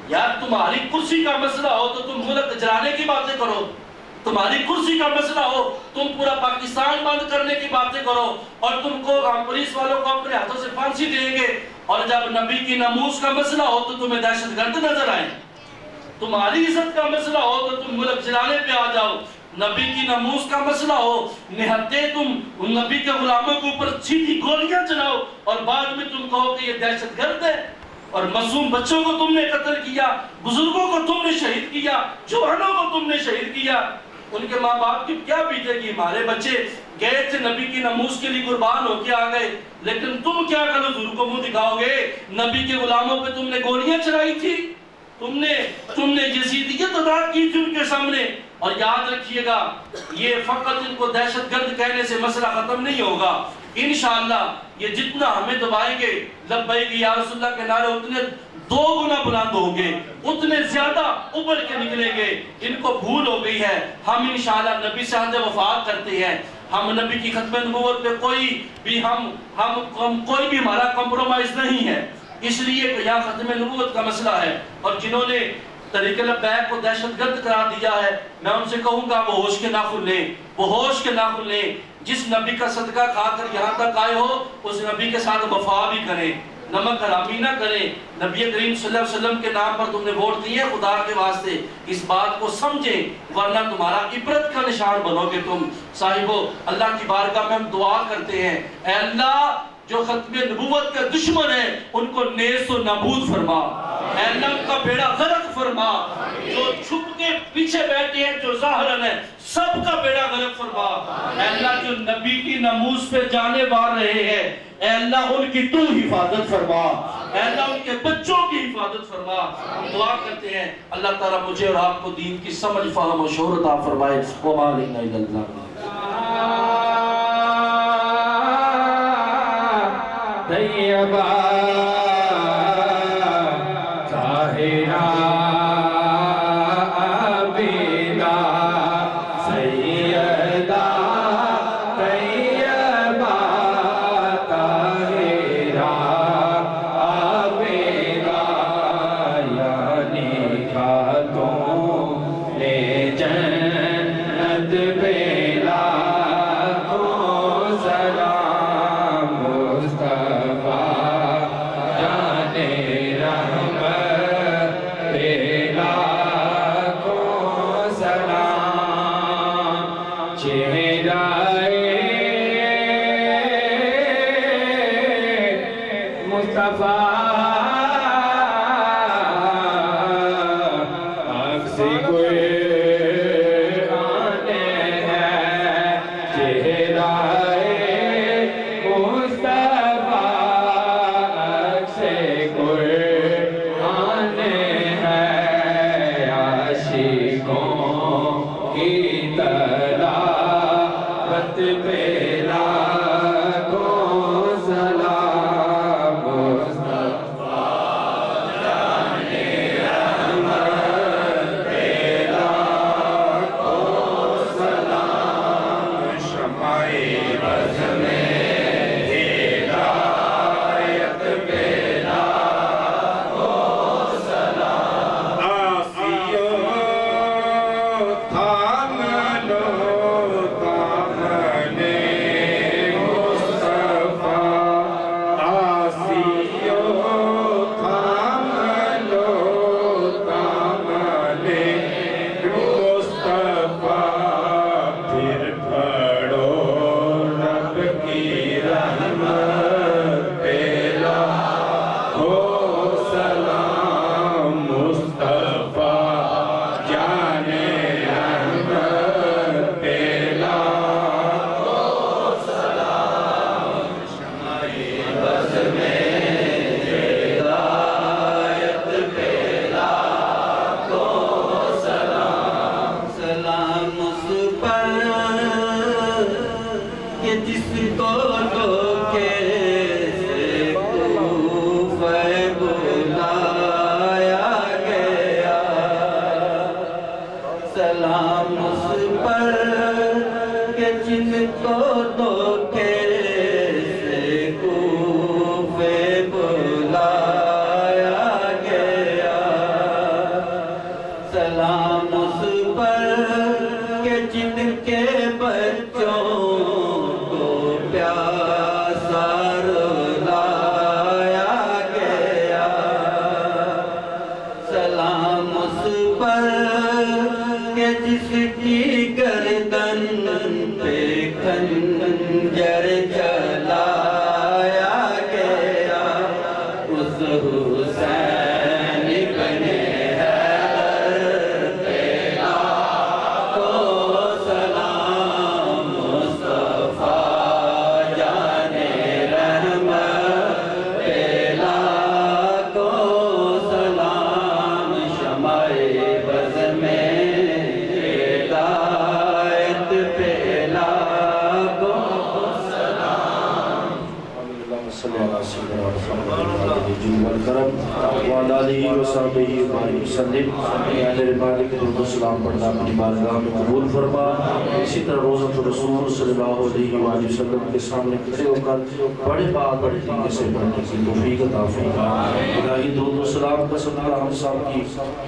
یار تمہاری کرسی کا مسئلہ ہو تو تم ملک جلانے کی باتیں کرو، تمہاری کرسی کا مسئلہ ہو تم پورا پاکستان بند کرنے کی باتیں کرو، اور تم کو ہم پولیس والوں کو اپنے ہاتھوں سے پھانسی دیں گے، اور جب نبی کی ناموس کا مسئلہ ہو تو تمہیں دہشت گرد نظر آئے، تمہاری عزت کا مسئلہ ہو تو تم ملک جلانے پہ آ جاؤ، نبی کی ناموس کا مسئلہ ہو نہتے تم ان نبی کے غلاموں کے اوپر سیدھی گولیاں چلاؤ اور بعد میں تم کہو کہ یہ دہشت گرد ہے۔ اور معصوم بچوں کو تم نے قتل کیا، بزرگوں کو تم نے شہید کیا، جوانوں کو تم نے شہید کیا، ان کے ماں باپ کی کیا بیتے گی؟ ہمارے بچے گئے تھے نبی کی ناموس کے لیے قربان ہو کے آ گئے، لیکن تم کیا کرو؟ حضور کو منہ دکھاؤ گے؟ نبی کے غلاموں پہ تم نے گولیاں چلائی تھی، تم نے یزیدیت ادا کی تھی ان کے سامنے۔ اور یاد رکھیے گا یہ فقط ان کو دہشت گرد کہنے سے مسئلہ ختم نہیں ہوگا، انشاءاللہ یہ جتنا ہمیں دبائیں گے لبیک یا رسول اللہ کے نعرے اتنے 2 گنا بلند ہوں گے، اتنے زیادہ ابھر کے نکلیں گے۔ ان کو بھول ہو گئی ہے، ہم انشاءاللہ نبی سے عہد وفات کرتے ہیں، ہم نبی کی ختم نبوت پہ کوئی بھی ہمارا کمپرومائز نہیں ہے، اس لیے کہ یہاں ختم نبوت کا مسئلہ ہے۔ اور جنہوں نے طریق لبیک کو دہشت گرد قرار دیا ہے میں ان سے کہوں گا وہ ہوش کے ناخن لیں، وہ ہوش کے ناخن لیں، جس نبی کا صدقہ کھا کر یہاں تک آئے ہو اس نبی کے ساتھ وفا بھی کریں، نمک حرامی نہ کریں۔ نبی کریم صلی اللہ علیہ وسلم کے نام پر تم نے ووٹ دیے، خدا کے واسطے اس بات کو سمجھیں ورنہ تمہارا عبرت کا نشان بنو گے تم۔ صاحبو اللہ کی بارگاہ میں ہم دعا کرتے ہیں، اے اللہ جو ختم نبوت کے دشمن ہیں ان کو نیست و نابود فرما، اے اللہ ان کا بیڑا غرق فرما، جو چھپ کے پیچھے بیٹھے ہیں جو ظاہرن ہے سب کا بیڑا غرق فرما۔ اے اللہ جو نبی کی ناموس پہ جانے بار رہے ہیں اے اللہ ان کی تو حفاظت فرما، اے اللہ ان کے بچوں کی حفاظت فرما۔ دعا کرتے ہیں اللہ تعالیٰ مجھے اور آپ کو دین کی سمجھ فہم و شعور عطا فرمائے۔ وما علینا الا البلاغ۔ طیبہ طاہرہ عابدہ سیدہ طیبہ طاہرہ عابدہ یعنی کھاتوں نے جنت پہ لاکھوں سلام مصطفیٰ جانے رحمت پہ لاکھوں سلام چہرہ مصطفیٰ عکس قرآن ہے چہرہ مصطفیٰ عکس قرآن ہے عاشقوں کی تلاوت پہ لاکھوں سلام مصطفیٰ جانے رحمت پہ لاکھوں سلام شمع بز میں ہدایت پہ لاکھوں سلام آسیو تھام لو دامن مصطفیٰ آسیو تھام لو دامن مصطفیٰ پھر پڑھو رب کی رحمت پہ لاکھوں سلام مصطفیٰ جانے رحمت پہ لاکھوں سلام شمع بز میں ہدایت پہ لاکھوں سلام سلام اس پر کہ جس کو دھوکے سے کوفہ بلایا گیا سلام اس پر کہ جن کو دھوکے سے کوفہ بلایا گیا سلام اس پر کہ جن کے بچوں کو پیاسا رلایا گیا سلام اس پر کہ جس کی گردن پہ خنجر چلایا گیا اس حسین بن حیدر پہ لاکھوں سلام مصطفیٰ جانے رحمت پہ لاکھوں سلام شمع بز میں ہدایت پہ لاکھوں سلام اللهم صل على سيدنا محمد والکرم وعلى آلہ وصحبہ وسلم۔ میرے مالک درود و سلام پڑھنا اپنی بارگاہ میں قبول فرما۔ اسی طرح روزۃ الرسول صلی اللہ علیہ وآلہ وسلم کے سامنے کھڑے ہو کر بڑے بات بڑے طریقے سے پڑھنے کی توفیق عطا فرما۔ الہی درود و سلام کا صدقہ ہم سب کی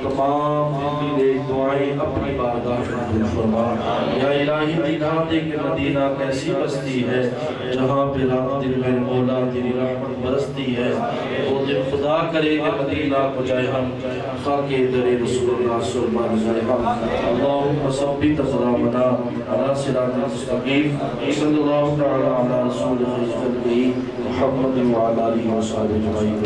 تمام دلی دعائیں اپنی بارگاہ میں قبول فرما۔ یا الہی دکھا دے کہ مدینہ کیسی بستی ہے جہاں پہ رات دن میں مولا تیری رحمت برستی ہے۔ وہ دن خدا کرے کہ مدینہ کو جائے ہم خاک در رسول اللہ صلی اللہ علیہ وسلم۔ اللہم ثبت اقدامنا علی صراط مستقیم صلی اللہ تعالی علی رسول خلقہ محمد وعلی آلہ وصحبہ اجمعین۔